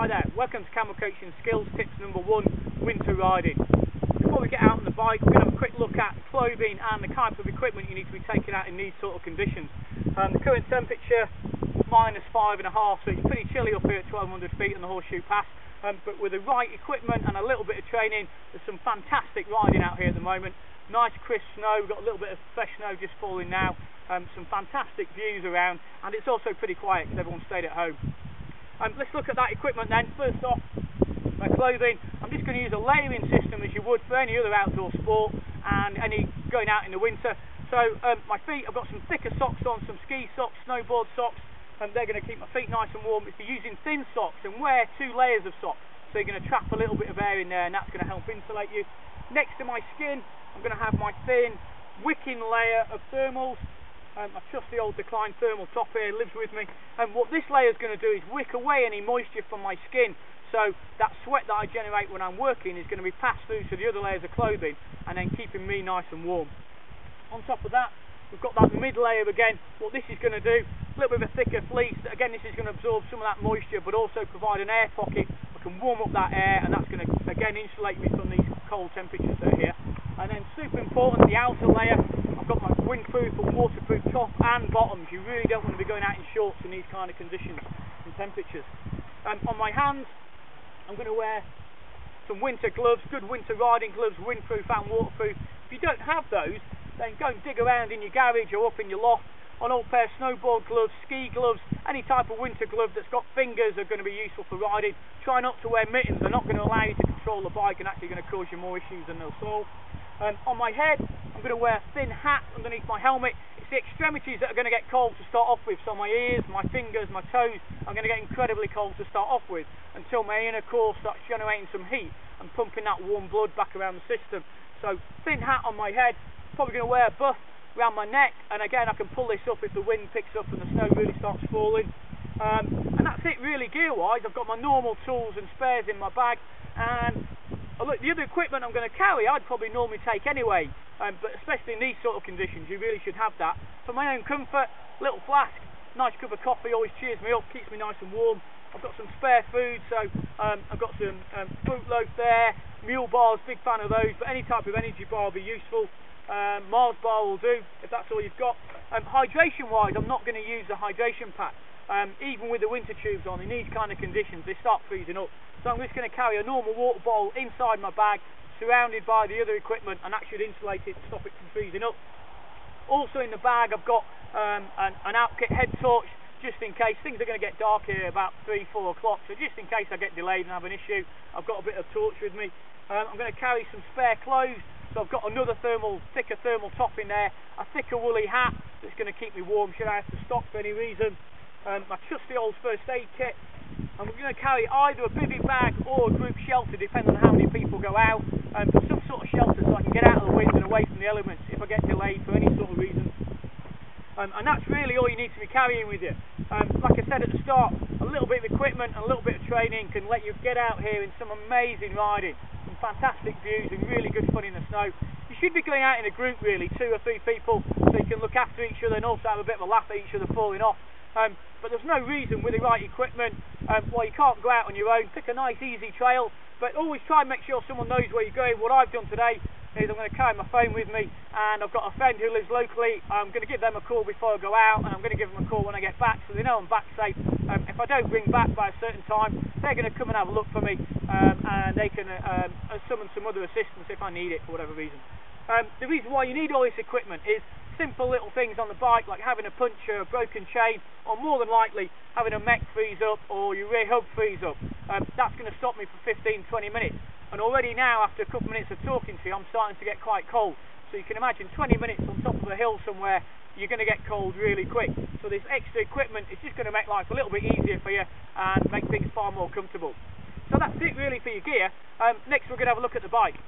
Hi there, welcome to Campbell Coaching Skills Tips number 1, winter riding. Before we get out on the bike, we're going to have a quick look at clothing and the type of equipment you need to be taking out in these sort of conditions. The current temperature, -5.5, so it's pretty chilly up here at 1200 feet on the Horseshoe Pass. But with the right equipment and a little bit of training, there's some fantastic riding out here at the moment. Nice crisp snow, we've got a little bit of fresh snow just falling now. Some fantastic views around, and it's also pretty quiet because everyone's stayed at home. Let's look at that equipment then. First off, my clothing. I'm just going to use a layering system as you would for any other outdoor sport and any going out in the winter. So my feet, I've got some thicker socks on, some ski socks, snowboard socks, and they're going to keep my feet nice and warm. If you're using thin socks, then wear 2 layers of socks, so you're going to trap a little bit of air in there, and that's going to help insulate you. Next to my skin, I'm going to have my thin wicking layer of thermals. My trusty old Decline thermal top here lives with me, and what this layer is going to do is wick away any moisture from my skin, so that sweat that I generate when I'm working is going to be passed through to the other layers of clothing and then keeping me nice and warm. On top of that, we've got that mid layer again. What this is going to do, a little bit of a thicker fleece, again this is going to absorb some of that moisture but also provide an air pocket. I can warm up that air, and that's going to again insulate me from these cold temperatures that are here. And then super important, the outer layer, I've got my windproof and waterproof top and bottoms. You really don't want to be going out in shorts in these kind of conditions and temperatures. On my hands, I'm going to wear some winter gloves, good winter riding gloves, windproof and waterproof. If you don't have those, then go and dig around in your garage or up in your loft. An old pair of snowboard gloves, ski gloves, any type of winter glove that's got fingers are going to be useful for riding. Try not to wear mittens, they're not going to allow you to control the bike and actually going to cause you more issues than they'll solve. On my head, I'm going to wear a thin hat underneath my helmet. It's the extremities that are going to get cold to start off with, so my ears, my fingers, my toes are going to get incredibly cold to start off with until my inner core starts generating some heat and pumping that warm blood back around the system. So thin hat on my head, probably going to wear a buff around my neck, and again I can pull this up if the wind picks up and the snow really starts falling. And that's it really gear wise. I've got my normal tools and spares in my bag, and look, the other equipment I'm going to carry I'd probably normally take anyway, but especially in these sort of conditions you really should have that. For my own comfort, little flask, nice cup of coffee always cheers me up, keeps me nice and warm. I've got some spare food, so I've got some fruit loaf there, mule bars, big fan of those, but any type of energy bar will be useful. Mars bar will do if that's all you've got. Hydration wise, I'm not going to use a hydration pack. Even with the winter tubes on, in these kind of conditions they start freezing up, so I'm just going to carry a normal water bottle inside my bag surrounded by the other equipment, and that should insulate it and stop it from freezing up. Also in the bag I've got an outkit head torch, just in case things are going to get dark here about 3-4 o'clock, so just in case I get delayed and have an issue, I've got a bit of torch with me. I'm going to carry some spare clothes, so I've got another thicker thermal top in there, a thicker woolly hat that's going to keep me warm should I have to stop for any reason. My trusty old first aid kit, and we're going to carry either a bivvy bag or a group shelter depending on how many people go out, but some sort of shelter so I can get out of the wind and away from the elements if I get delayed for any sort of reason. And that's really all you need to be carrying with you. Like I said at the start, a little bit of equipment and a little bit of training can let you get out here in some amazing riding, some fantastic views and really good fun in the snow. You should be going out in a group really, 2 or 3 people, so you can look after each other and also have a bit of a laugh at each other falling off. But there's no reason with the right equipment why you can't go out on your own. Pick a nice easy trail, but always try and make sure someone knows where you're going. What I've done today is I'm going to carry my phone with me, and I've got a friend who lives locally. I'm going to give them a call before I go out, and I'm going to give them a call when I get back so they know I'm back safe. If I don't ring back by a certain time, they're going to come and have a look for me, and they can summon some other assistance if I need it for whatever reason. The reason why you need all this equipment is simple little things on the bike, like having a puncture, a broken chain, or more than likely having a mech freeze up or your rear hub freeze up. That's going to stop me for 15-20 minutes, and already now after a couple of minutes of talking to you I'm starting to get quite cold, so you can imagine 20 minutes on top of a hill somewhere, you're going to get cold really quick. So this extra equipment is just going to make life a little bit easier for you and make things far more comfortable. So that's it really for your gear. Next we're going to have a look at the bike.